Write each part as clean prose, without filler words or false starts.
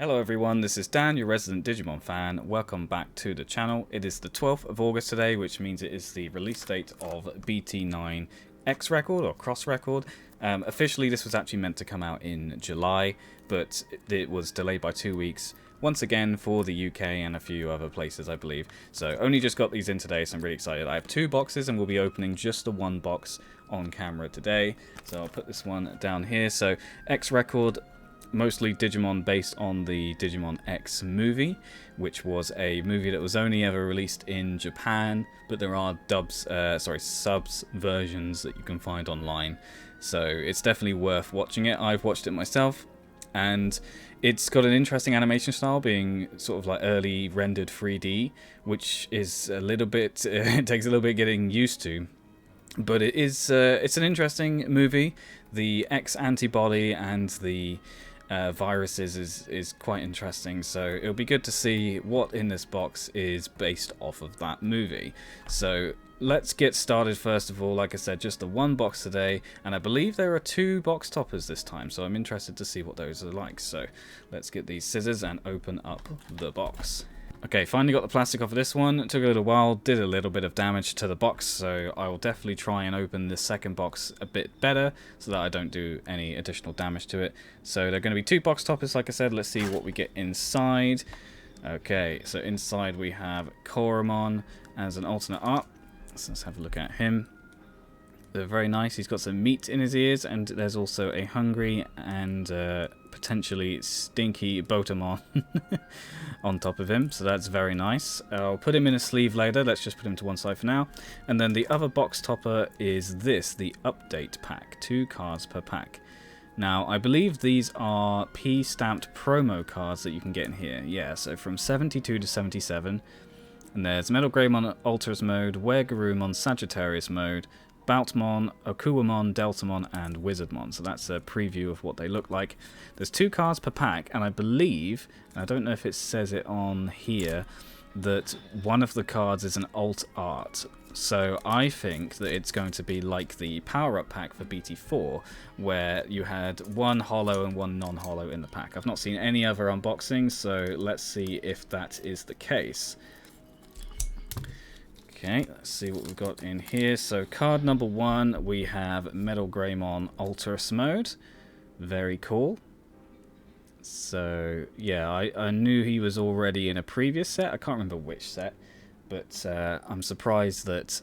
Hello everyone, this is Dan, your resident Digimon fan. Welcome back to the channel. It is the 12th of August today, which means it is the release date of BT9 X Record or Cross Record. Officially this was actually meant to come out in July, but it was delayed by 2 weeks. Once again for the UK and a few other places, I believe. So only just got these in today, so I'm really excited. I have 2 boxes and we'll be opening just the 1 box on camera today. So I'll put this one down here. So X Record, mostly Digimon based on the Digimon X movie, which was a movie that was only ever released in Japan, but there are subs versions that you can find online. So it's definitely worth watching it. I've watched it myself, and it's got an interesting animation style, being sort of like early rendered 3D, which is a little bit, it takes a little bit getting used to. But it is, it's an interesting movie. The X antibody and the viruses is quite interesting, so it'll be good to see what in this box is based off of that movie. So let's get started. First of all, like I said, just the 1 box today, and I believe there are 2 box toppers this time, so I'm interested to see what those are like. So let's get these scissors and open up the box. Okay, finally got the plastic off of this one. It took a little while, did a little bit of damage to the box, so I will definitely try and open this second box a bit better so that I don't do any additional damage to it. So there are going to be 2 box toppers, like I said. Let's see what we get inside. Okay, so inside we have Koromon as an alternate art. So let's have a look at him. They're very nice. He's got some meat in his ears, and there's also a hungry and potentially stinky Botamon on top of him, so that's very nice. I'll put him in a sleeve later. Let's just put him to one side for now. And then the other box topper is this, the update pack, 2 cards per pack. Now, I believe these are P-stamped promo cards that you can get in here. Yeah, so from 72 to 77. And there's Metal Greymon Ultras mode, Weregarurumon Sagittarius mode, Boutmon, Okuwamon, Deltamon, and Wizardmon. So that's a preview of what they look like. There's 2 cards per pack, and I believe, I don't know if it says it on here, that one of the cards is an alt art. So I think that it's going to be like the power-up pack for BT4, where you had 1 holo and 1 non-holo in the pack. I've not seen any other unboxings, so let's see if that is the case. Okay, let's see what we've got in here. So card number 1, we have Metal Greymon Ultras mode. Very cool. So yeah, I knew he was already in a previous set. I can't remember which set, but I'm surprised that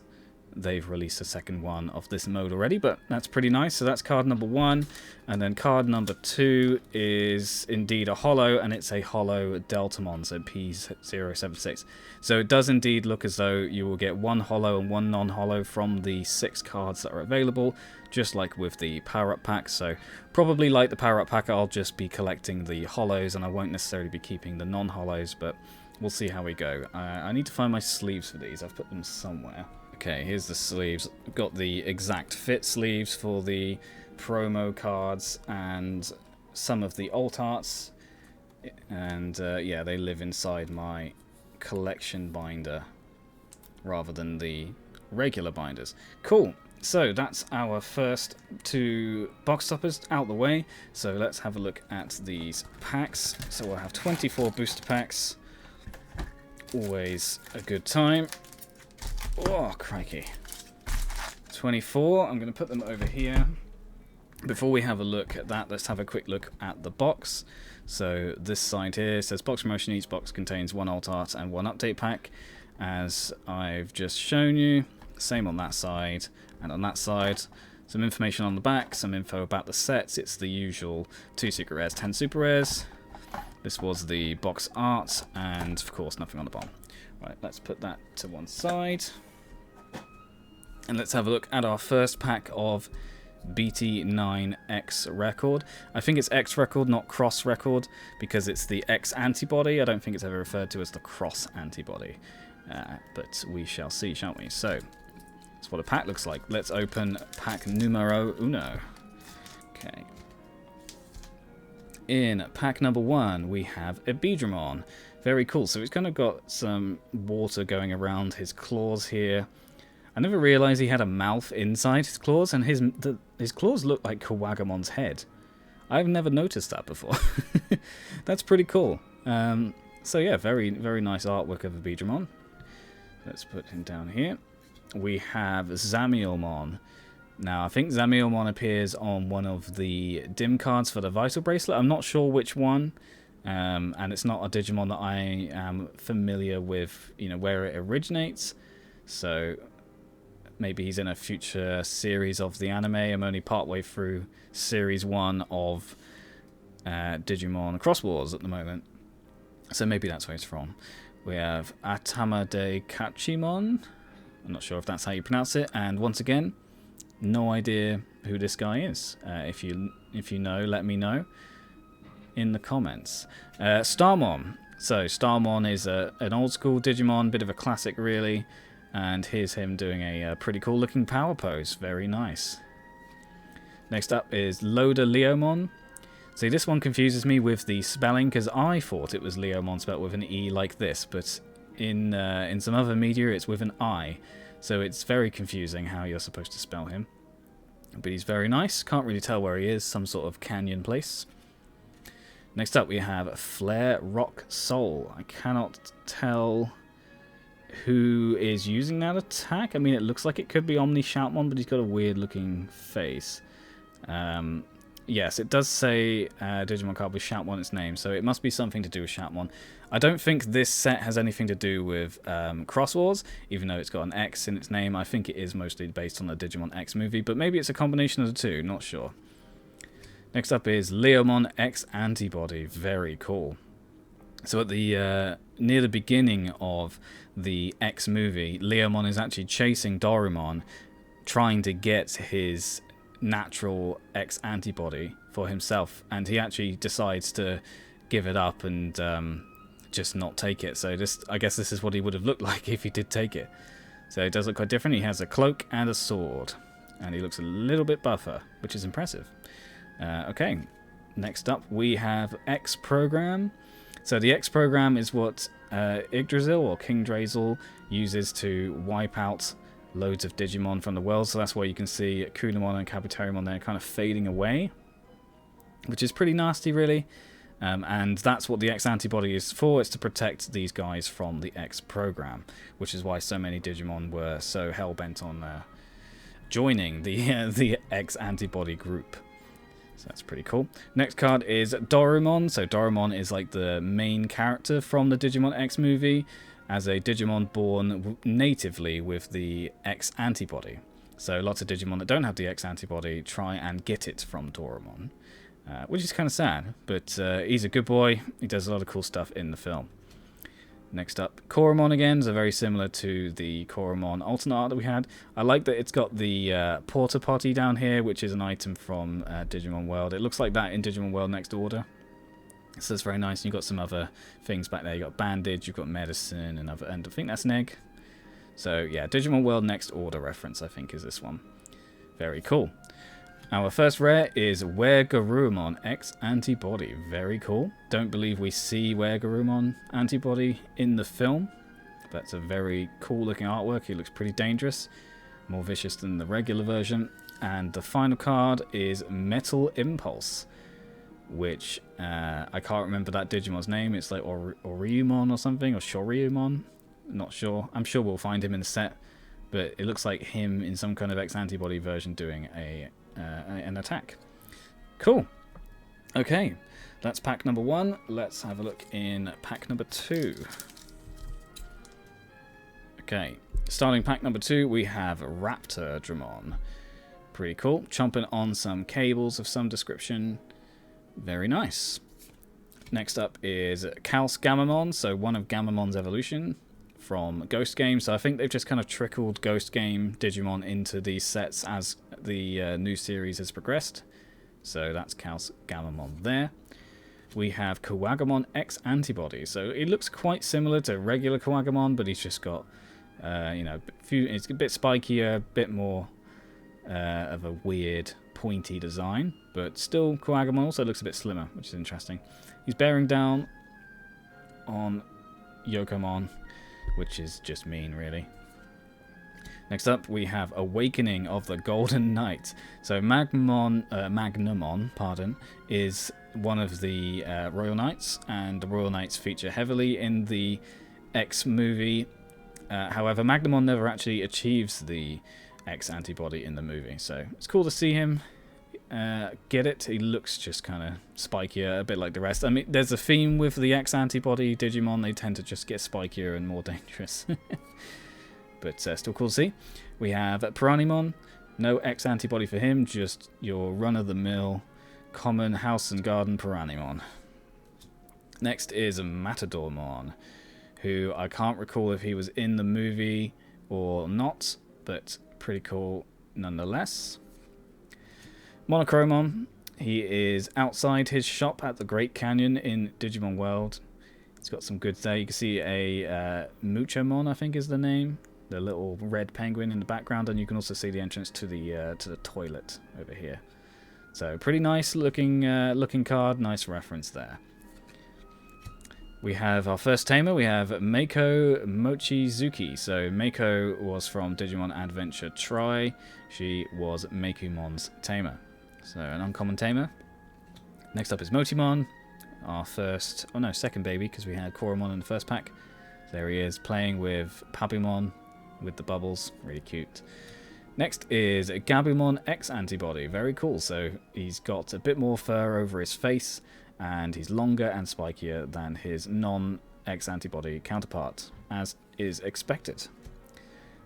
they've released a second one of this mode already, but that's pretty nice. So that's card number 1, and then card number 2 is indeed a holo, and it's a holo Deltamon, so P076. So it does indeed look as though you will get 1 holo and 1 non-holo from the 6 cards that are available, just like with the power-up pack. So probably like the power-up pack, I'll just be collecting the holos, and I won't necessarily be keeping the non-holos, but we'll see how we go. I need to find my sleeves for these. I've put them somewhere. Okay, here's the sleeves. I've got the exact fit sleeves for the promo cards and some of the alt arts. And yeah, they live inside my collection binder rather than the regular binders. Cool. So that's our first 2 box toppers out the way. So let's have a look at these packs. So we'll have 24 booster packs. Always a good time. Oh, crikey. 24. I'm going to put them over here. Before we have a look at that, let's have a quick look at the box. So this side here says box promotion. Each box contains 1 alt art and 1 update pack, as I've just shown you. Same on that side and on that side. Some information on the back, some info about the sets. It's the usual 2 secret rares, 10 super rares. This was the box art, and of course nothing on the bottom. Right, let's put that to one side. And let's have a look at our first pack of BT9 X Record. I think it's X Record, not Cross Record, because it's the X antibody. I don't think it's ever referred to as the Cross antibody. But we shall see, shan't we? So, that's what a pack looks like. Let's open pack numero uno. Okay. In pack number 1, we have a Digimon. Very cool. So he's kind of got some water going around his claws here. I never realised he had a mouth inside his claws, and his claws look like Kawagamon's head. I've never noticed that before. That's pretty cool. So yeah, very, very nice artwork of a Digimon. Let's put him down here. We have Zamielmon. Now, I think Zamielmon appears on one of the dim cards for the Vital Bracelet. I'm not sure which one. And it's not a Digimon that I am familiar with, you know, where it originates. So maybe he's in a future series of the anime. I'm only partway through series 1 of Digimon Cross Wars at the moment. So maybe that's where he's from. We have Atama de Kachimon. I'm not sure if that's how you pronounce it. And once again, no idea who this guy is. If you know, let me know in the comments. Starmon. So Starmon is an old school Digimon, bit of a classic really. And here's him doing a pretty cool looking power pose. Very nice. Next up is Loda Leomon. See, this one confuses me with the spelling because I thought it was Leomon spelled with an E like this, but in some other media it's with an I. So it's very confusing how you're supposed to spell him. But he's very nice. Can't really tell where he is. Some sort of canyon place. Next up we have Flare Rock Soul. I cannot tell who is using that attack. I mean, it looks like it could be Omni Shoutmon, but he's got a weird looking face. Yes, it does say Digimon card with Shoutmon in its name, so it must be something to do with Shoutmon. I don't think this set has anything to do with Cross Wars, even though it's got an X in its name. I think it is mostly based on the Digimon X movie, but maybe it's a combination of the two, not sure. Next up is Leomon X Antibody. Very cool. So at the near the beginning of the X movie, Leomon is actually chasing Dorumon, trying to get his natural X antibody for himself, and he actually decides to give it up and just not take it. So I guess this is what he would have looked like if he did take it. So it does look quite different. He has a cloak and a sword, and he looks a little bit buffer, which is impressive. Okay, next up we have X Program. So the X Program is what Yggdrasil or King Drazel uses to wipe out loads of Digimon from the world. So that's why you can see Kunamon and Kabuterimon there kind of fading away, which is pretty nasty really. And that's what the X antibody is for. It's to protect these guys from the X Program, which is why so many Digimon were so hell-bent on joining the X antibody group. So that's pretty cool. Next card is Dorumon. So Dorumon is like the main character from the Digimon X movie, as a Digimon born natively with the X antibody. So lots of Digimon that don't have the X antibody try and get it from Dorumon, which is kind of sad, but he's a good boy. He does a lot of cool stuff in the film. Next up, Koromon again, so very similar to the Koromon alternate art that we had. I like that it's got the Porta Potty down here, which is an item from Digimon World. It looks like that in Digimon World Next Order. So it's very nice. You've got some other things back there. You've got bandage, you've got medicine, and I think that's an egg. So yeah, Digimon World Next Order reference, I think, is this one. Very cool. Our first rare is Were-Garurumon X Antibody. Very cool. Don't believe we see Were-Garurumon Antibody in the film. That's a very cool looking artwork. He looks pretty dangerous. More vicious than the regular version. And the final card is Metal Impulse, which I can't remember that Digimon's name. It's like Oriumon or something, or Shoryumon. Not sure. I'm sure we'll find him in the set, but it looks like him in some kind of X antibody version doing an attack. Cool. Okay, that's pack number 1. Let's have a look in pack number 2. Okay, starting pack number 2, we have Raptor Dramon. Pretty cool. Chomping on some cables of some description. Very nice. Next up is Calce Gamamon, so one of Gamamon's evolution from Ghost Game. So I think they've just kind of trickled Ghost Game Digimon into these sets as the new series has progressed. So that's Calce Gamamon there. We have Kuwagamon X Antibody. So it looks quite similar to regular Kuwagamon, but he's just got, it's a bit spikier, a bit more of a weird pointy design, but still Kuwagamon also looks a bit slimmer, which is interesting. He's bearing down on Yokomon, which is just mean, really. Next up, we have Awakening of the Golden Knight. So Magnamon, pardon, is one of the Royal Knights, and the Royal Knights feature heavily in the X movie. However, Magnamon never actually achieves the X antibody in the movie, so it's cool to see him get it. He looks just kind of spikier, a bit like the rest. I mean, there's a theme with the X antibody Digimon. They tend to just get spikier and more dangerous. But still cool to see. We have Piranimon. No X antibody for him, just your run-of-the-mill common house and garden Piranimon. Next is Matadormon, who I can't recall if he was in the movie or not, but pretty cool nonetheless. Monochromon, he is outside his shop at the Great Canyon in Digimon World. He's got some goods there. You can see a Muchomon, I think is the name. The little red penguin in the background, and you can also see the entrance to the toilet over here. So pretty nice looking card, nice reference there. We have our first tamer. We have Meiko Mochizuki. So Meiko was from Digimon Adventure Tri. She was Meikumon's tamer. So an uncommon tamer. Next up is Motimon, our second baby, because we had Koromon in the first pack. There he is playing with Pabumon with the bubbles, really cute. Next is Gabumon X antibody, very cool. So he's got a bit more fur over his face, and he's longer and spikier than his non-X antibody counterpart, as is expected.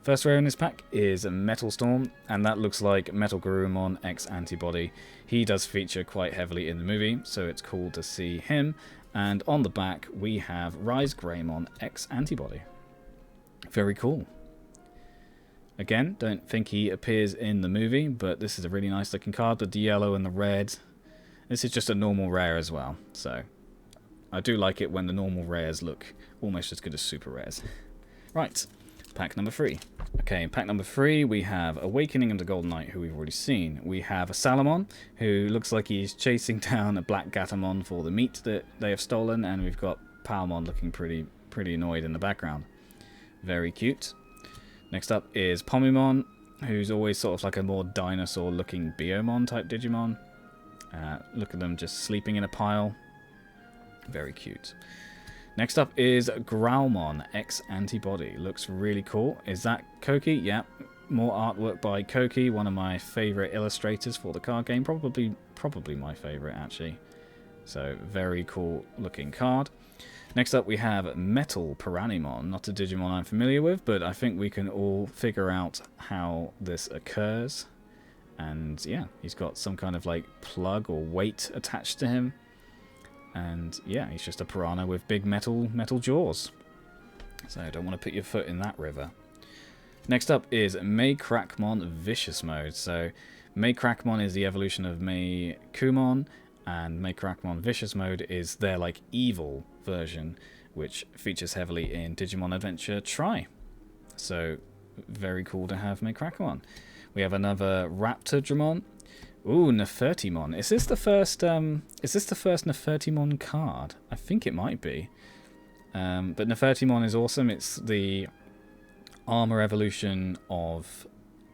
First rare in this pack is Metal Storm, and that looks like Metal Garurumon X antibody. He does feature quite heavily in the movie, so it's cool to see him. And on the back we have Rise Greymon X antibody. Very cool. Again, don't think he appears in the movie, but this is a really nice looking card with the yellow and the red. This is just a normal rare as well, so I do like it when the normal rares look almost as good as super rares. Right, pack number 3. Okay, in pack number 3 we have Awakening of the Golden Knight, who we've already seen. We have a Salamon, who looks like he's chasing down a Black Gatomon for the meat that they have stolen, and we've got Palmon looking pretty annoyed in the background. Very cute. Next up is Pomimon, who's always sort of like a more dinosaur-looking Biomon type Digimon. Look at them just sleeping in a pile. Very cute. Next up is Growlmon X Antibody. Looks really cool. Is that Koki? Yeah. More artwork by Koki, one of my favourite illustrators for the card game. Probably my favourite, actually. So, very cool looking card. Next up we have Metal Piranimon, not a Digimon I'm familiar with, but I think we can all figure out how this occurs. And yeah, he's got some kind of like plug or weight attached to him. And yeah, he's just a piranha with big metal jaws. So don't want to put your foot in that river. Next up is Maycrackmon Vicious Mode. So Maycrackmon is the evolution of Maykumon, and Maycrackmon Vicious Mode is their like evil version, which features heavily in Digimon Adventure Tri. So very cool to have Maycrackmon. We have another Raptordramon. Ooh, Nefertimon. Is this the first Nefertimon card? I think it might be. But Nefertimon is awesome. It's the armor evolution of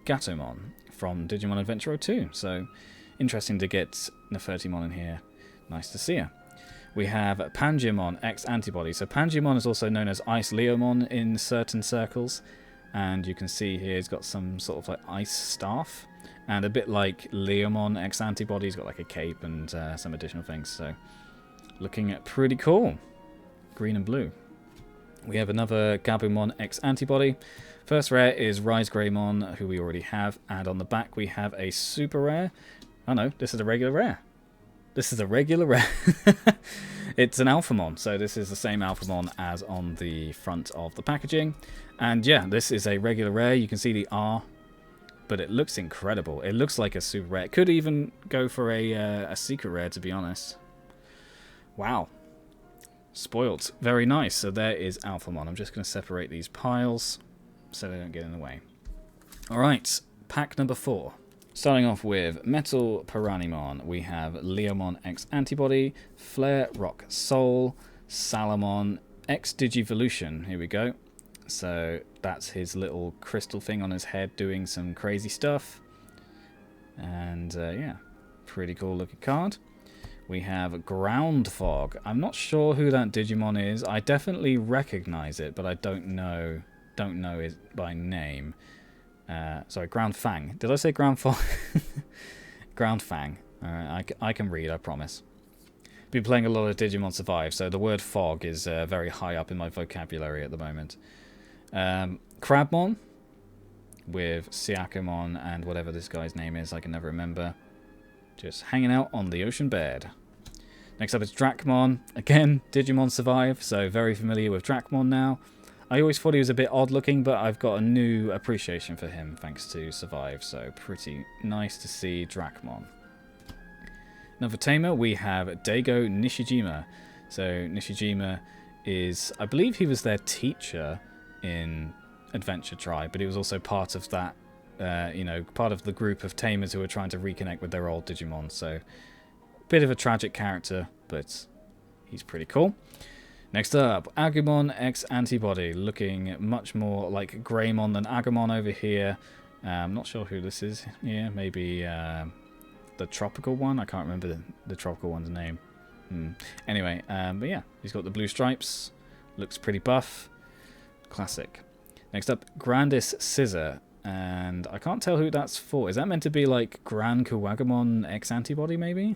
Gatomon from Digimon Adventure 2. So interesting to get Nefertimon in here. Nice to see her. We have Pangeamon X Antibody. So Pangeamon is also known as Ice Leomon in certain circles. And you can see here he's got some sort of like ice staff. And a bit like Leomon X Antibody, he's got like a cape and some additional things. So looking at pretty cool. Green and blue. We have another Gabumon X Antibody. First rare is Rise Greymon, who we already have. And on the back we have a super rare. Oh no, this is a regular rare. This is a regular rare. It's an Alphamon, so this is the same Alphamon as on the front of the packaging. And yeah, this is a regular rare. You can see the R, but it looks incredible. It looks like a super rare. It could even go for a secret rare, to be honest. Wow. Spoilt. Very nice. So there is Alphamon. I'm just going to separate these piles so they don't get in the way. Alright, pack number 4. Starting off with Metal Piranimon, we have Leomon X Antibody, Flare Rock Soul, Salamon X Digivolution. Here we go. So that's his little crystal thing on his head doing some crazy stuff. And yeah, pretty cool looking card. We have Ground Fog. I'm not sure who that Digimon is. I definitely recognize it, but I don't know it by name. Sorry, Ground Fang. Did I say Ground Fog? Ground Fang. Alright, I can read, I promise. Been playing a lot of Digimon Survive, so the word fog is very high up in my vocabulary at the moment. Crabmon with Siakamon and whatever this guy's name is, I can never remember. Just hanging out on the ocean bed. Next up is Dracmon. Again, Digimon Survive, so very familiar with Dracmon now. I always thought he was a bit odd looking, but I've got a new appreciation for him thanks to Survive, so pretty nice to see Dracmon. Another tamer, we have Daigo Nishijima. So Nishijima is, I believe he was their teacher in Adventure Tribe, but he was also part of that, you know, part of the group of tamers who were trying to reconnect with their old Digimon. So, bit of a tragic character, but he's pretty cool. Next up, Agumon X Antibody, looking much more like Greymon than Agumon over here. I'm not sure who this is. Yeah, maybe the tropical one. I can't remember the tropical one's name. Anyway, but yeah, he's got the blue stripes. Looks pretty buff. Classic. Next up, Grandis Scissor. And I can't tell who that's for. Is that meant to be like Grand Kuwagamon X Antibody, maybe?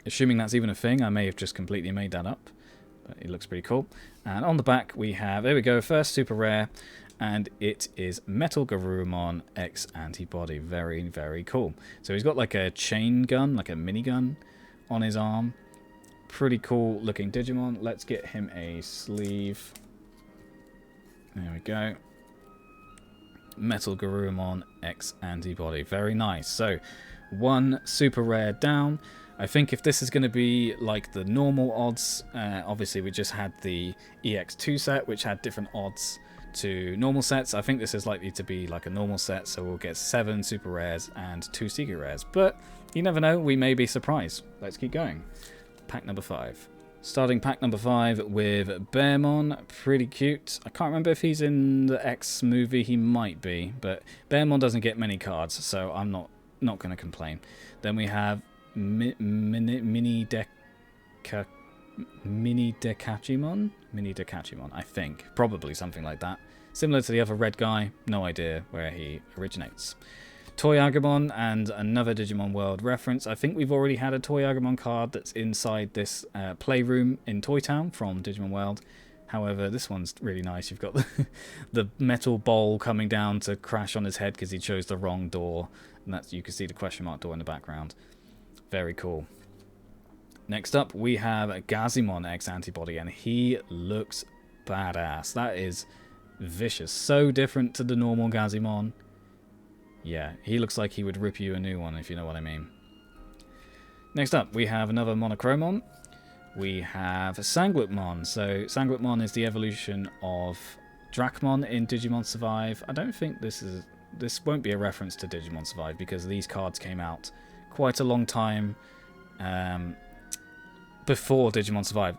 Assuming that's even a thing. I may have just completely made that up. But it looks pretty cool. And on the back, we have, there we go, first super rare. And it is Metal Garurumon X Antibody. Very, very cool. So he's got like a chain gun, like a minigun on his arm. Pretty cool looking Digimon. Let's get him a sleeve. There we go. Metal Garurumon X Antibody. Very nice. So, one super rare down. I think if this is going to be like the normal odds, obviously we just had the EX2 set, which had different odds to normal sets. I think this is likely to be like a normal set, so we'll get 7 super rares and 2 secret rares. But you never know, we may be surprised. Let's keep going. Pack number 5. Starting pack number 5 with Bearmon. Pretty cute. I can't remember if he's in the X movie. He might be, but Bearmon doesn't get many cards, so I'm not going to complain. Then we have Mini Decachimon, I think. Probably something like that. Similar to the other red guy. No idea where he originates. Toy Agumon and another Digimon World reference. I think we've already had a Toy Agumon card that's inside this playroom in Toy Town from Digimon World. However, this one's really nice. You've got the metal bowl coming down to crash on his head because he chose the wrong door. And that's, you can see the question mark door in the background. Very cool. Next up, we have Gazimon X Antibody, and he looks badass. That is vicious. So different to the normal Gazimon. Yeah, he looks like he would rip you a new one, if you know what I mean. Next up, we have another Monochromon. We have Sanguipmon. So Sanguipmon is the evolution of Dracmon in Digimon Survive. I don't think this won't be a reference to Digimon Survive because these cards came out quite a long time before Digimon Survive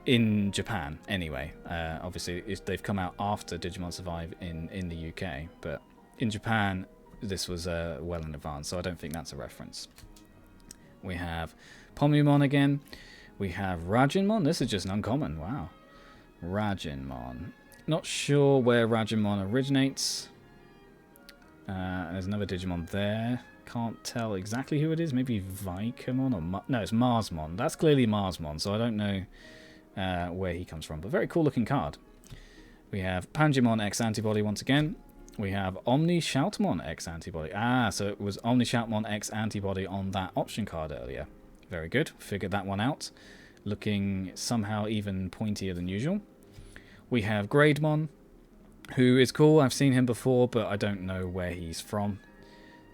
in Japan anyway. Obviously they've come out after Digimon Survive in the UK, but in Japan this was well in advance, so I don't think that's a reference. We have Pomumon again. We have Rajinmon. This is just an uncommon. Wow. Rajinmon. Not sure where Rajinmon originates. There's another Digimon there. Can't tell exactly who it is. Maybe Vicamon or no, it's Marsmon. That's clearly Marsmon, so I don't know where he comes from. But very cool looking card. We have Pangimon X Antibody once again. We have Omni Shoutmon X Antibody. Ah, so it was Omni Shoutmon X Antibody on that option card earlier. Very good. Figured that one out. Looking somehow even pointier than usual. We have Grademon, who is cool. I've seen him before, but I don't know where he's from.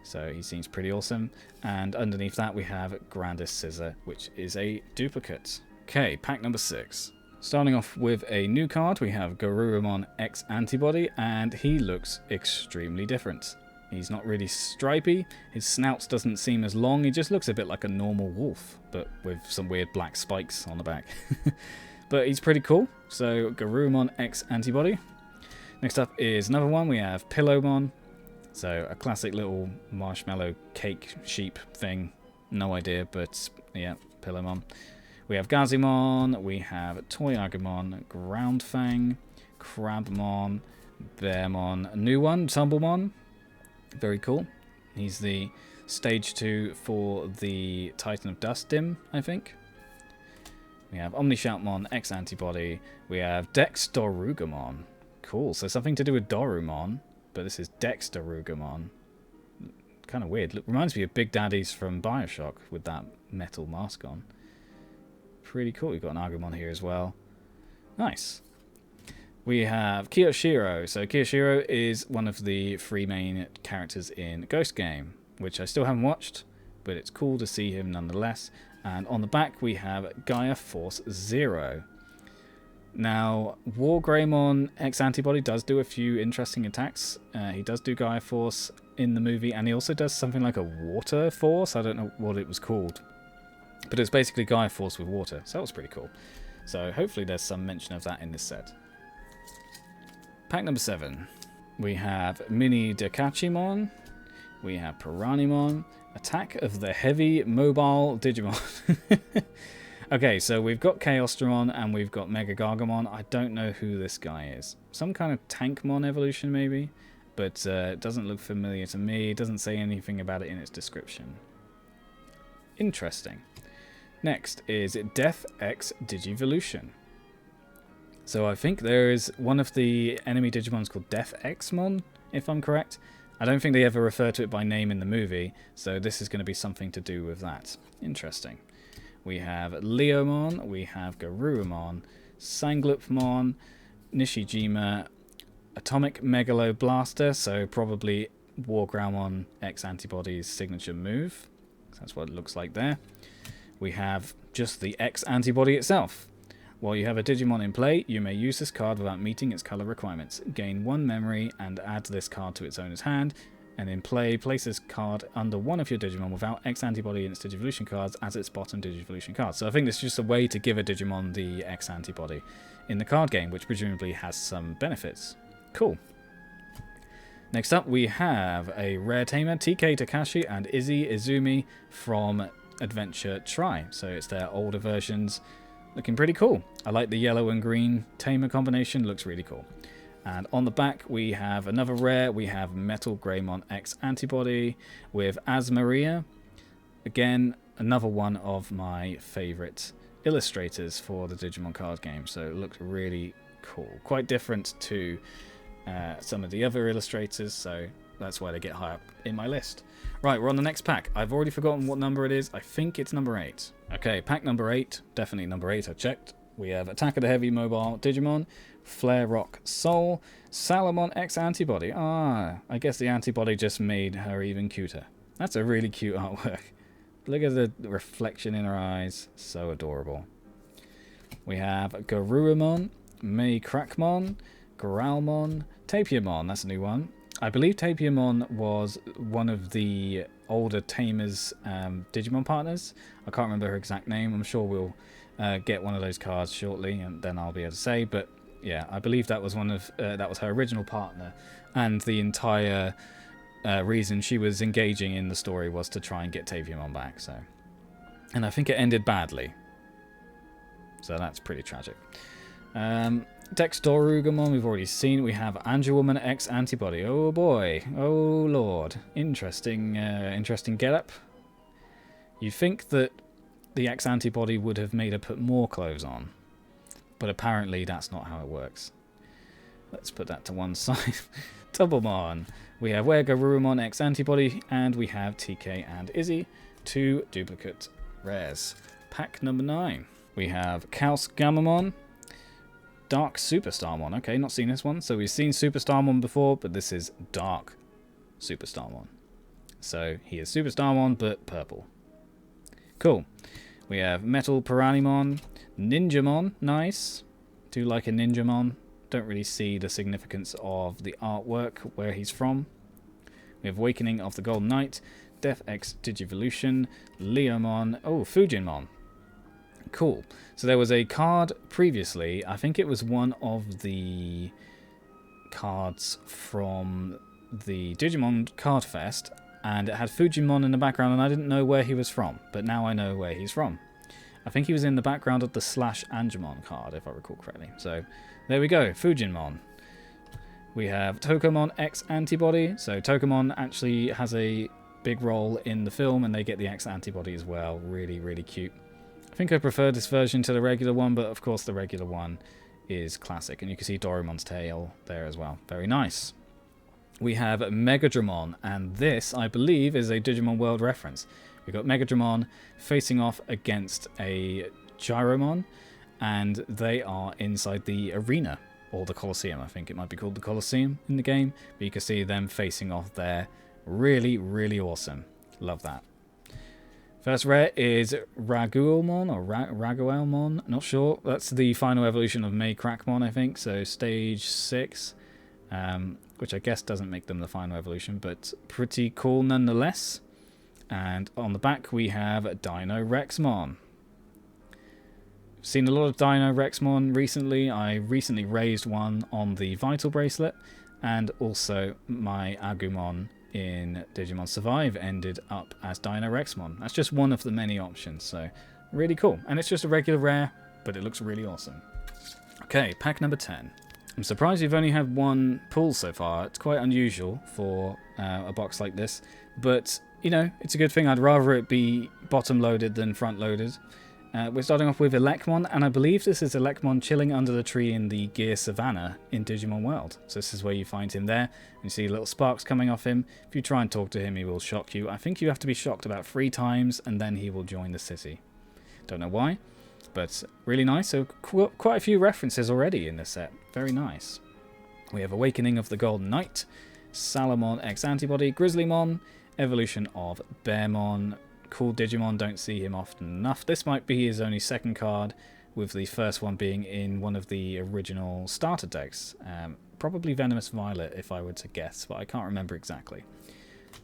So he seems pretty awesome. And underneath that we have Grandis Scissor, which is a duplicate. Okay, pack number 6. Starting off with a new card, we have Garurumon X Antibody, and he looks extremely different. He's not really stripy, his snout doesn't seem as long, he just looks a bit like a normal wolf, but with some weird black spikes on the back. But he's pretty cool, so Garurumon X Antibody. Next up is another one. We have Pillowmon. So a classic little marshmallow cake sheep thing. No idea, but yeah, Pillowmon. We have Gazimon. We have Toy Agumon, Groundfang, Crabmon, Bearmon. A new one, Tumblemon. Very cool. He's the stage 2 for the Titan of Dust Dim, I think. We have Omnishoutmon, X-Antibody. We have Dexdorugamon. Cool, so something to do with Dorumon, but this is Dexdorugamon. Kind of weird. Reminds me of Big Daddies from Bioshock with that metal mask on. Pretty cool. We've got an Agumon here as well. Nice. We have Kiyoshiro. So Kiyoshiro is one of the 3 main characters in Ghost Game, which I still haven't watched, but it's cool to see him nonetheless. And on the back we have Gaia Force Zero. Now, Wargreymon X-Antibody does do a few interesting attacks. He does do Gaia Force in the movie, and he also does something like a Water Force. I don't know what it was called, but it's basically Gaia Force with water, so that was pretty cool. So hopefully there's some mention of that in this set. Pack number 7. We have Mini Dekachimon. We have Piranimon. Attack of the Heavy Mobile Digimon. Okay, so we've got Chaosdramon and we've got Mega Gargamon. I don't know who this guy is. Some kind of Tankmon evolution maybe, but it doesn't look familiar to me. It doesn't say anything about it in its description. Interesting. Next is Death X Digivolution. So I think there is one of the enemy Digimons called Death Xmon, if I'm correct. I don't think they ever refer to it by name in the movie, so this is going to be something to do with that. Interesting. We have Leomon, we have Garurumon, Sanglupmon, Nishijima, Atomic Megalo Blaster, so probably Wargreymon X-Antibody's signature move. That's what it looks like there. We have just the X-Antibody itself. While you have a Digimon in play, you may use this card without meeting its color requirements. Gain 1 memory and add this card to its owner's hand. And in play, place this card under one of your Digimon without X-Antibody in its Digivolution cards as its bottom Digivolution card. So I think this is just a way to give a Digimon the X-Antibody in the card game, which presumably has some benefits. Cool. Next up, we have a rare tamer, TK Takashi and Izzy Izumi from Adventure Tri. So it's their older versions. Looking pretty cool. I like the yellow and green tamer combination. Looks really cool. And on the back, we have another rare. We have Metal Greymon X Antibody with Asmaria. Again, another one of my favorite illustrators for the Digimon card game. So it looks really cool. Quite different to some of the other illustrators. So that's why they get high up in my list. Right, we're on the next pack. I've already forgotten what number it is. I think it's number 8. Okay, pack number 8. Definitely number 8, I checked. We have Attack of the Heavy Mobile Digimon, Flare Rock Soul, Salamon X Antibody. Ah, I guess the antibody just made her even cuter. That's a really cute artwork. Look at the reflection in her eyes. So adorable. We have Garurumon, Mei Crackmon, Growlmon, Tapiamon. That's a new one. I believe Tapiamon was one of the older Tamer's Digimon partners. I can't remember her exact name. I'm sure we'll get one of those cards shortly, and then I'll be able to say. But yeah, I believe that was one of that was her original partner, and the entire reason she was engaging in the story was to try and get Tapiamon back. So, and I think it ended badly. So that's pretty tragic. Dexdorugamon, we've already seen. We have Angelwoman X Antibody. Oh boy. Oh lord. Interesting interesting get-up. You'd think that the X Antibody would have made her put more clothes on, but apparently that's not how it works. Let's put that to one side. Tumblemon. We have Garurumon X Antibody, and we have TK and Izzy, 2 duplicate rares. Pack number 9. We have Chaos Gamamon, Dark Superstarmon. Okay, not seen this one. So we've seen Superstarmon before, but this is Dark Superstarmon. So he is Superstarmon, but purple. Cool. We have Metal Piranimon, Ninjamon. Nice. Do like a Ninjamon. Don't really see the significance of the artwork, where he's from. We have Awakening of the Golden Knight, Death X Digivolution, Leomon. Oh, Fujinmon. Cool. So there was a card previously, I think it was one of the cards from the Digimon Card Fest, and it had Fujimon in the background, and I didn't know where he was from, but now I know where he's from. I think he was in the background of the Slash Angemon card, if I recall correctly. So there we go, Fujimon. We have Tokomon X Antibody. So Tokomon actually has a big role in the film, and they get the X Antibody as well. Really, really cute. I think I prefer this version to the regular one, but of course the regular one is classic. And you can see Doraemon's tail there as well. Very nice. We have Megadramon, and this, I believe, is a Digimon World reference. We've got Megadramon facing off against a Gyromon, and they are inside the arena, or the Colosseum. I think it might be called the Colosseum in the game, but you can see them facing off there. Really, really awesome. Love that. First rare is Raguelmon, or Raguelmon, not sure. That's the final evolution of Maycrackmon, I think, so stage 6. Which I guess doesn't make them the final evolution, but pretty cool nonetheless. And on the back we have Dino Rexmon. Seen a lot of Dino Rexmon recently. I recently raised one on the Vital Bracelet, and also my Agumon in Digimon Survive ended up as Dino Rexmon. That's just one of the many options, so really cool. And it's just a regular rare, but it looks really awesome. Okay, pack number 10. I'm surprised you've only had one pull so far. It's quite unusual for a box like this, but you know, it's a good thing. I'd rather it be bottom loaded than front loaded. We're starting off with Elecmon, and I believe this is Elecmon chilling under the tree in the Gear Savannah in Digimon World. So this is where you find him there. You see little sparks coming off him. If you try and talk to him, he will shock you. I think you have to be shocked about 3 times, and then he will join the city. Don't know why, but really nice. So quite a few references already in this set. Very nice. We have Awakening of the Golden Knight, Salamon X Antibody, Grizzlymon, Evolution of Bearmon. Cool Digimon, don't see him often enough. This might be his only second card, with the first one being in one of the original starter decks. Probably Venomous Violet, if I were to guess, but I can't remember exactly.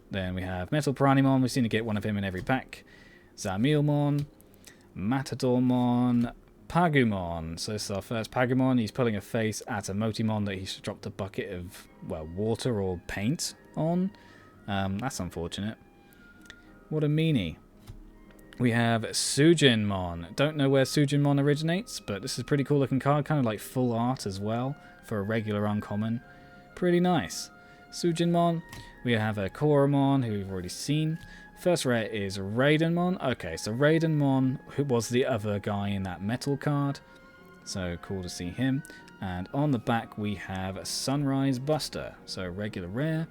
Then we have Metal Piranimon. We seem to get one of him in every pack. Zamilmon, Matadormon, Pagumon. So this is our first Pagumon. He's pulling a face at a Motimon that he's dropped a bucket of, well, water or paint on. That's unfortunate. What a meanie. We have Sujinmon. Don't know where Sujinmon originates, but this is a pretty cool looking card. Kind of like full art as well for a regular uncommon. Pretty nice. Sujinmon. We have a Koromon, who we've already seen. First rare is Raidenmon. Okay, so Raidenmon, who was the other guy in that metal card. So cool to see him. And on the back we have Sunrise Buster. So regular rare.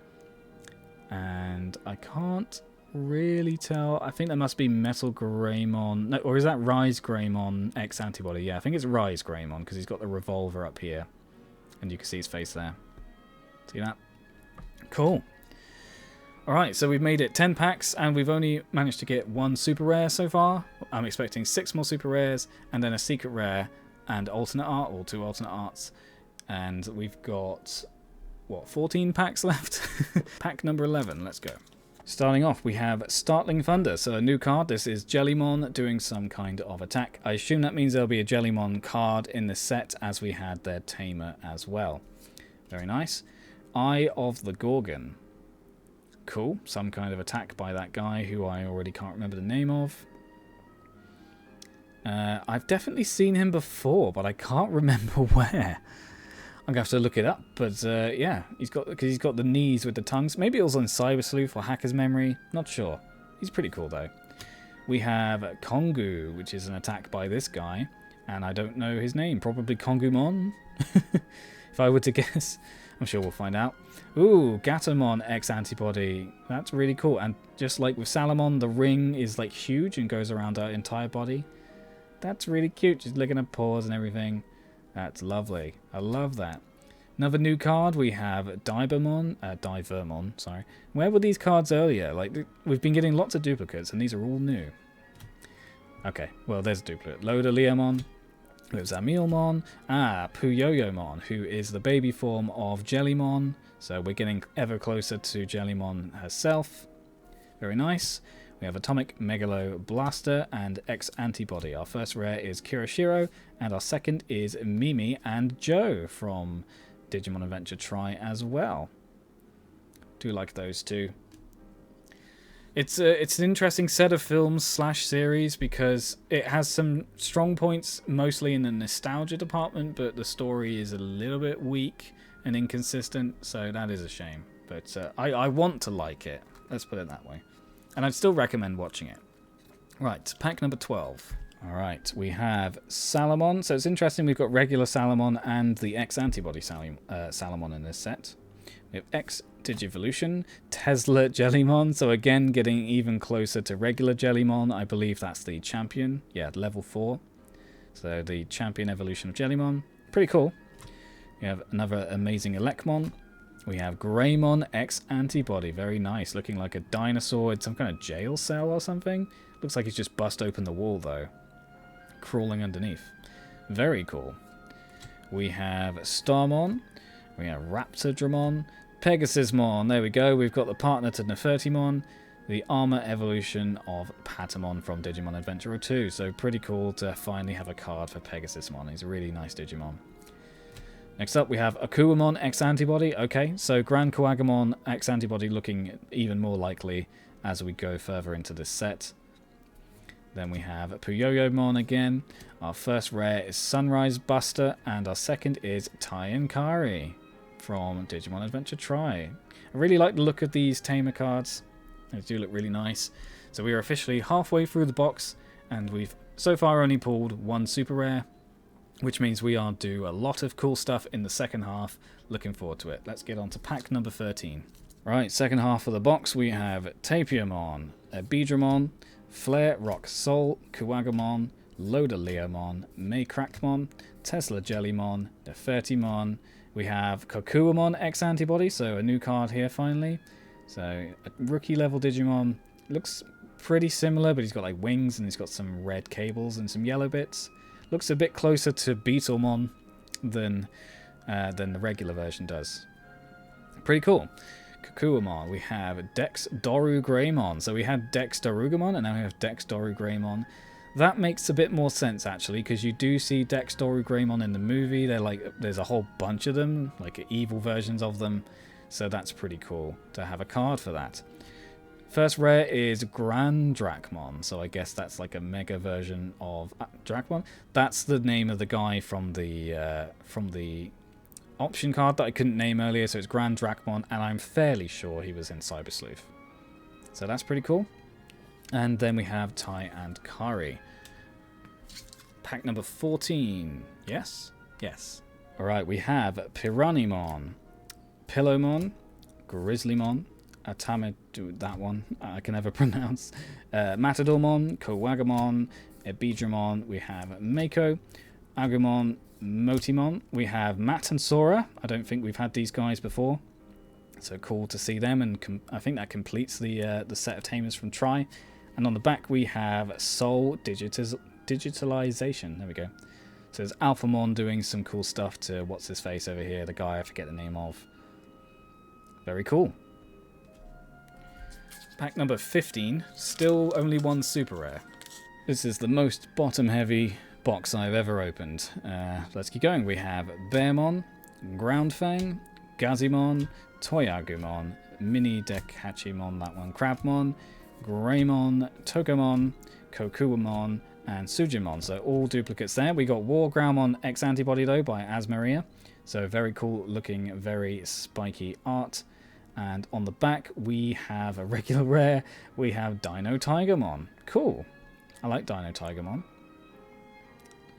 And I can't really tell. I think that must be Metal Greymon. No, or is that Rise Greymon X Antibody? Yeah, I think it's Rise Greymon because he's got the revolver up here. And you can see his face there. See that? Cool. Alright, so we've made it 10 packs and we've only managed to get 1 super rare so far. I'm expecting 6 more super rares and then a secret rare and alternate art, or 2 alternate arts. And we've got, what, 14 packs left? Pack number 11, let's go. Starting off, we have Startling Thunder. So a new card. This is Jellymon doing some kind of attack. I assume that means there'll be a Jellymon card in the set, as we had their Tamer as well. Very nice. Eye of the Gorgon. Cool. Some kind of attack by that guy who I already can't remember the name of. I've definitely seen him before, but I can't remember where. I'm going to have to look it up, but yeah, he's got the knees with the tongues. Maybe it was on Cyber Sleuth or Hacker's Memory, not sure. He's pretty cool though. We have Kongu, which is an attack by this guy, and I don't know his name, probably Kongumon, if I were to guess. I'm sure we'll find out. Ooh, Gatomon X Antibody, that's really cool, and just like with Salamon, the ring is like huge and goes around our entire body. That's really cute, just licking her paws and everything. That's lovely. I love that. Another new card, we have Divermon, sorry. Where were these cards earlier? Like, we've been getting lots of duplicates, and these are all new. Okay, well, there's a duplicate. Lodaleomon, we have Zamilmon, Puyoyomon, who is the baby form of Jellymon. So we're getting ever closer to Jellymon herself. Very nice. We have Atomic Megalo Blaster and X Antibody. Our first rare is Kirishiro, and our second is Mimi and Joe from Digimon Adventure Tri as well. Do like those two. It's an interesting set of films slash series because it has some strong points, mostly in the nostalgia department, but the story is a little bit weak and inconsistent, so that is a shame. But I want to like it. Let's put it that way. And I'd still recommend watching it. Right, pack number 12. Alright, we have Salamon. So it's interesting, we've got regular Salamon and the X-Antibody Salamon in this set. We have X-Digivolution, Tesla Jellymon. So again, getting even closer to regular Jellymon. I believe that's the champion. Yeah, level 4. So the champion evolution of Jellymon. Pretty cool. We have another amazing Elecmon. We have Greymon X-Antibody. Very nice. Looking like a dinosaur in some kind of jail cell or something. Looks like he's just bust open the wall, though. Crawling underneath. Very cool. We have Starmon. We have Raptordramon. Pegasusmon. There we go. We've got the partner to Nefertimon. The armor evolution of Patamon from Digimon Adventure 2. So pretty cool to finally have a card for Pegasusmon. He's a really nice Digimon. Next up, we have Akuamon X-Antibody. Okay, so Grand Coagamon X-Antibody looking even more likely as we go further into this set. Then we have Puyoyomon again. Our first rare is Sunrise Buster, and our second is Taiankari from Digimon Adventure Tri. I really like the look of these Tamer cards. They do look really nice. So we are officially halfway through the box, and we've so far only pulled one super rare, which means we are due a lot of cool stuff in the second half. Looking forward to it. Let's get on to pack number 13. Right, second half of the box, we have Tapiamon, Ebidramon, Flare Rock Soul, Kuwagamon, Loda Leomon, Maycrackmon, Tesla Jellymon, Nefertimon. We have Kokuamon X-Antibody, so a new card here finally. So a rookie level Digimon. Looks pretty similar, but he's got like wings and he's got some red cables and some yellow bits. Looks a bit closer to Beetlemon than the regular version does. Pretty cool. Kokuamon, we have Dex Doru Greymon. So we had Dex Dorugamon, and now we have Dex Doru Greymon. That makes a bit more sense, actually, because you do see Dex Doru Greymon in the movie. They're like, there's a whole bunch of them, like evil versions of them. So that's pretty cool to have a card for that. First rare is Grand Dracmon. So I guess that's like a mega version of Dracmon. That's the name of the guy from the option card that I couldn't name earlier, so it's Grand Dracmon, and I'm fairly sure he was in Cyber Sleuth. So that's pretty cool. And then we have Tai and Kari. Pack number 14. Yes? Yes. Alright, we have Piranimon, Pillowmon, Grizzlymon, Atamidu, that one I can never pronounce, Matadormon, Kowagamon, Ebidramon, we have Mako, Agumon, Motimon, we have Matt and Sora. I don't think we've had these guys before, so cool to see them, and I think that completes the set of tamers from Tri. And on the back we have Soul Digitalization. There we go. So there's Alphamon doing some cool stuff to what's his face over here, the guy I forget the name of. Very cool. Pack number 15. Still only one super rare. This is the most bottom heavy box I've ever opened. Let's keep going. We have Bearmon, Groundfang, Gazimon, Toyagumon, Mini Dekachimon, that one, Crabmon, Greymon, Togemon, Kokuamon, and Sujimon. So all duplicates there. We got Wargroundmon X-Antibody though by Asmaria. So very cool looking, very spiky art. And on the back we have a regular rare. We have Dino Tigermon. Cool. I like Dino Tigermon.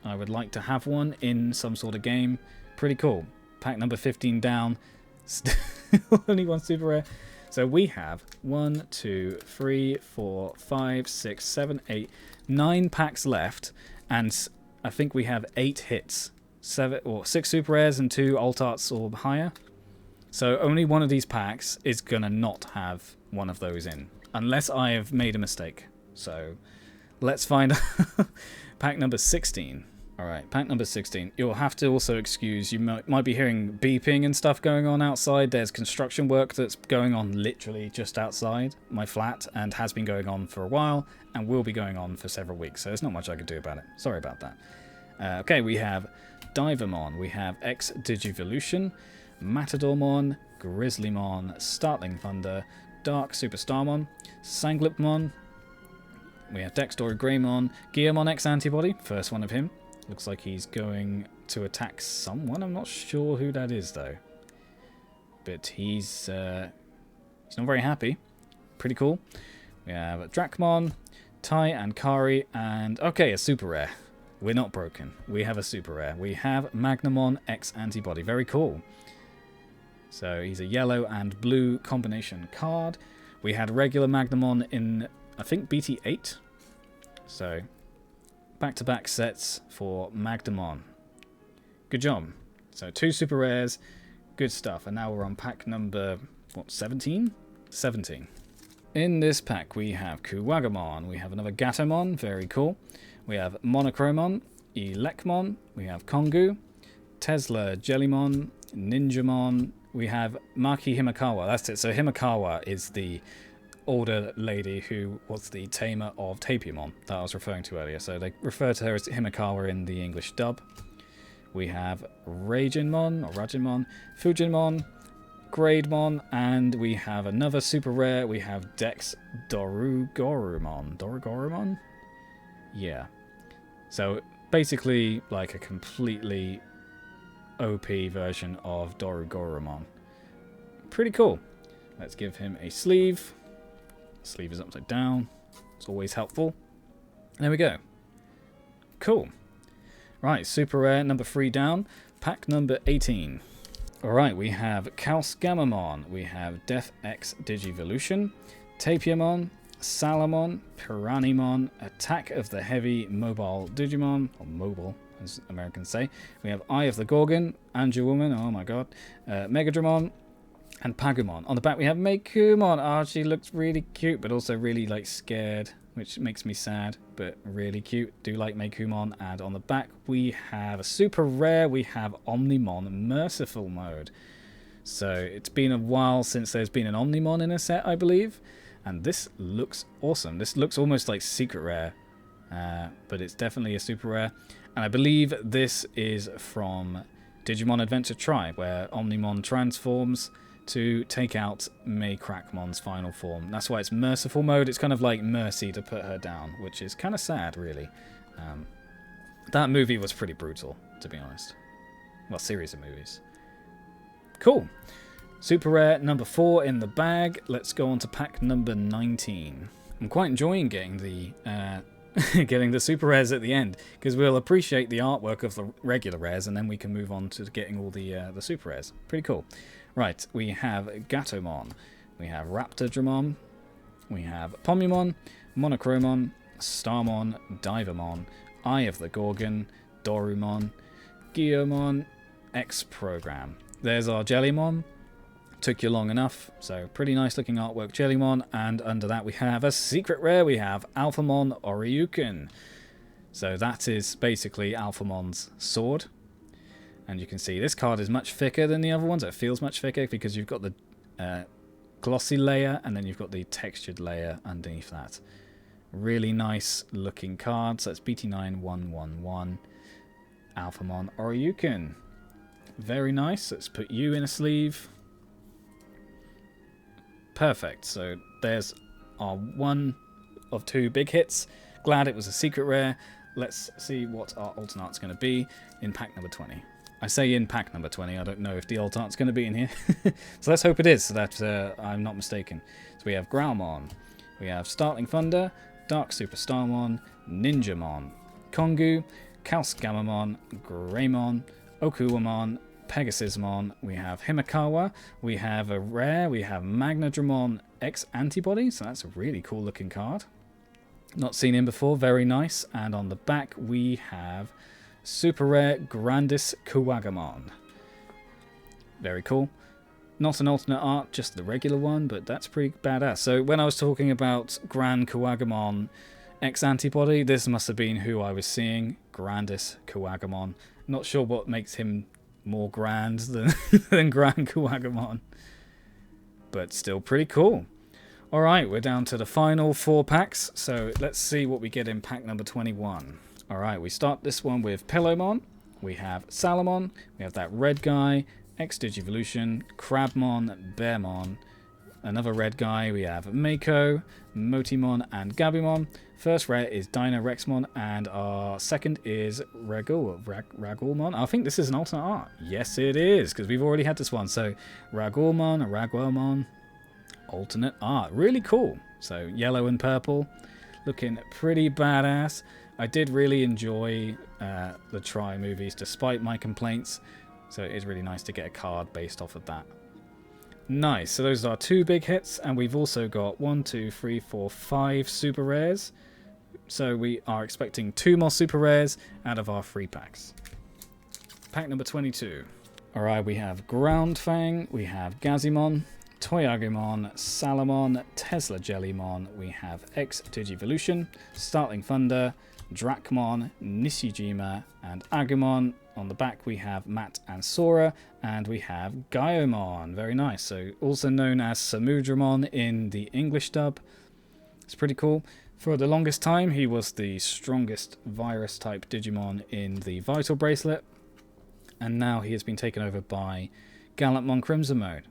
I would like to have one in some sort of game. Pretty cool. Pack number 15 down. Still only one super rare. So we have 1, 2, 3, 4, 5, 6, 7, 8, 9 packs left. And I think we have 8 hits. 6 super rares and 2 alt arts or higher. So only one of these packs is going to not have one of those in. Unless I have made a mistake. So let's find out. Pack number 16. Alright, pack number 16. You'll have to also excuse, you might be hearing beeping and stuff going on outside. There's construction work that's going on literally just outside my flat and has been going on for a while and will be going on for several weeks. So there's not much I can do about it. Sorry about that. Okay, we have Divermon. We have X Digivolution, Matadormon, Grizzlymon, Startling Thunder, Dark Superstarmon, Sanglipmon. We have Dexdory Greymon, Geomon X Antibody, first one of him. Looks like he's going to attack someone. I'm not sure who that is though. But he's not very happy. Pretty cool. We have Dracmon, Tai and Kari, and okay, a super rare. We're not broken. We have a super rare. We have Magnamon X Antibody. Very cool. So he's a yellow and blue combination card. We had regular Magnamon in, I think, BT8. So back-to-back sets for Magnamon. Good job. So 2 super rares. Good stuff. And now we're on pack number, what, 17? 17. In this pack, we have Kuwagamon, we have another Gatomon, very cool. We have Monochromon, Elecmon, we have Kongu, Tesla Jellymon, Ninjamon, we have Maki Himekawa, that's it. So Himekawa is the older lady who was the tamer of Tapiamon that I was referring to earlier. So they refer to her as Himekawa in the English dub. We have Rajinmon, or Rajinmon, Fujinmon, Grademon, and we have another super rare. We have Dex Dorugorumon. Dorugorumon? Yeah. So basically like a completely OP version of Dorugorumon. Pretty cool. Let's give him a sleeve. Sleeve is upside down. It's always helpful. There we go. Cool. Right, super rare number 3 down. Pack number 18. Alright, we have Calsgamamon, we have Death X Digivolution, Tapiamon, Salamon, Piranimon, Attack of the Heavy Mobile Digimon, or Mobile as Americans say. We have Eye of the Gorgon, Angelwoman, oh my god, Megadramon, and Pagumon. On the back we have Meikumon. Oh, she looks really cute, but also really like scared, which makes me sad, but really cute. Do like Meikumon. And on the back we have a super rare. We have Omnimon Merciful Mode. So it's been a while since there's been an Omnimon in a set, I believe. And this looks awesome. This looks almost like secret rare, but it's definitely a super rare. And I believe this is from Digimon Adventure Tri, where Omnimon transforms to take out Maycrackmon's final form. That's why it's Merciful Mode. It's kind of like Mercy to put her down, which is kind of sad, really. That movie was pretty brutal, to be honest. Well, series of movies. Cool. Super rare number 4 in the bag. Let's go on to pack number 19. I'm quite enjoying getting the getting the super rares at the end, because we'll appreciate the artwork of the regular rares, and then we can move on to getting all the super rares. Pretty cool. Right, we have Gatomon, we have Raptordramon, we have Pomumon, Monochromon, Starmon, Divermon, Eye of the Gorgon, Dorumon, Geomon, X-Program. There's our Jellymon. Took you long enough, so pretty nice looking artwork Jellymon, and under that we have a secret rare. We have Alphamon Oryuken. So that is basically Alphamon's sword. And you can see this card is much thicker than the other ones. It feels much thicker because you've got the glossy layer and then you've got the textured layer underneath that. Really nice looking card. So it's BT9111 Alphamon Oryuken. Very nice. Let's put you in a sleeve. Perfect. So there's our 1 of 2 big hits. Glad it was a secret rare. Let's see what our alternate art's going to be in pack number 20. I say in pack number 20, I don't know if the alt art's going to be in here. So let's hope it is, so that I'm not mistaken. So we have Growlmon, we have Startling Thunder, Dark Superstarmon, Ninjamon, Kongu, Calsgamamon, Greymon, Okuwamon, Pegasusmon, we have Himekawa, we have a rare, we have Magnadramon X Antibody, so that's a really cool looking card. Not seen him before, very nice. And on the back we have super rare Grandis Kuwagamon. Very cool. Not an alternate art, just the regular one, but that's pretty badass. So when I was talking about Grand Kuwagamon X Antibody, this must have been who I was seeing. Grandis Kuwagamon. Not sure what makes him more grand than, than Grand Kuwagamon. But still pretty cool. Alright, we're down to the final 4 packs, so let's see what we get in pack number 21. Alright, we start this one with Pillowmon, we have Salamon, we have that red guy, X-Digivolution, Crabmon, Bearmon, another red guy, we have Mako, Motimon, and Gabumon. First rare is Dynarexmon, and our second is Ragulmon. I think this is an alternate art. Yes, it is, because we've already had this one. So Ragulmon, alternate art. Really cool. So yellow and purple, looking pretty badass. I did really enjoy the Tri movies, despite my complaints. So it is really nice to get a card based off of that. Nice. So those are 2 big hits, and we've also got 1, 2, 3, 4, 5 super rares. So we are expecting 2 more super rares out of our 3 packs. Pack number 22. Alright, we have Groundfang, we have Gazimon, Toyagumon, Salamon, Tesla Jellymon, we have X-Digivolution, Startling Thunder, Dracmon, Nishijima, and Agumon. On the back we have Matt and Sora, and we have Gaiomon. Very nice. So also known as Samudramon in the English dub. It's pretty cool. For the longest time, he was the strongest virus-type Digimon in the Vital Bracelet, and now he has been taken over by Gallantmon Crimson mode.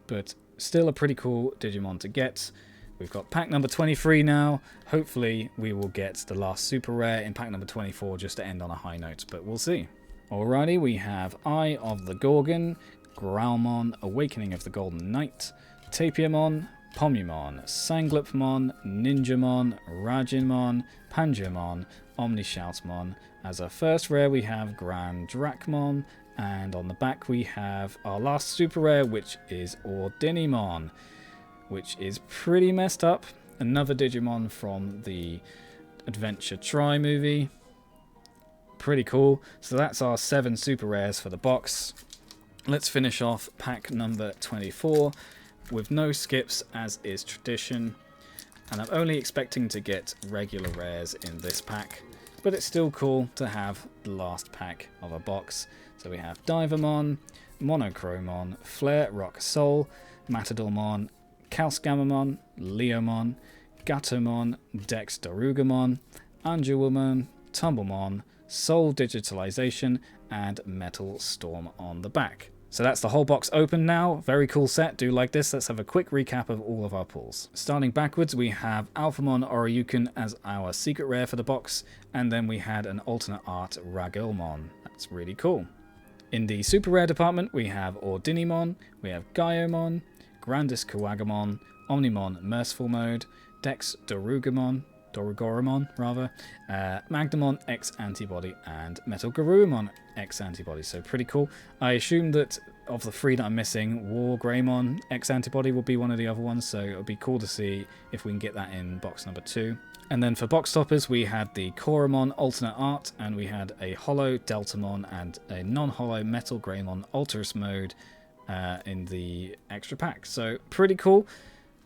But still a pretty cool Digimon to get. We've got pack number 23 now. Hopefully we will get the last super rare in pack number 24 just to end on a high note, but we'll see. Alrighty, we have Eye of the Gorgon, Growlmon, Awakening of the Golden Knight, Tapiamon, Pomumon, Sanglipmon, Ninjamon, Rajinmon, Panjamon, Omnishoutmon. As our first rare we have Grand Dracmon, and on the back we have our last super rare, which is Ordinimon, which is pretty messed up. Another Digimon from the Adventure Tri movie. Pretty cool. So that's our 7 super rares for the box. Let's finish off pack number 24 with no skips, as is tradition. And I'm only expecting to get regular rares in this pack, but it's still cool to have the last pack of a box. So we have Divermon, Monochromon, Flare Rock Soul, Matadormon, Calsgamamon, Leomon, Gatomon, Dex Darugamon, Angelwoman, Tumblemon, Soul Digitalization, and Metal Storm on the back. So that's the whole box open now. Very cool set. Do like this. Let's have a quick recap of all of our pulls. Starting backwards, we have Alphamon Oryuken as our secret rare for the box, and then we had an alternate art Ragulmon. That's really cool. In the super rare department, we have Ordinimon, we have Gaiomon, Grandis Kuwagamon, Omnimon Merciful Mode, Dex Dorugamon, Magnemon X Antibody, and Metal Garurumon X Antibody. So pretty cool. I assume that of the 3 that I'm missing, War Greymon X Antibody will be one of the other ones, so it'll be cool to see if we can get that in box number 2. And then for box toppers, we had the Koromon alternate art, and we had a Holo Deltamon and a non-Holo Metal Greymon Alterous Mode in the extra pack. So pretty cool.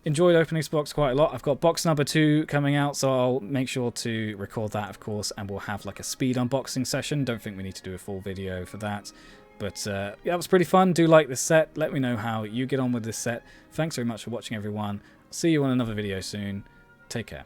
Enjoyed opening this box quite a lot. I've got box number 2 coming out, so I'll make sure to record that, of course, and we'll have like a speed unboxing session. Don't think we need to do a full video for that. But yeah, it was pretty fun. Do like this set. Let me know how you get on with this set. Thanks very much for watching, everyone. See you on another video soon. Take care.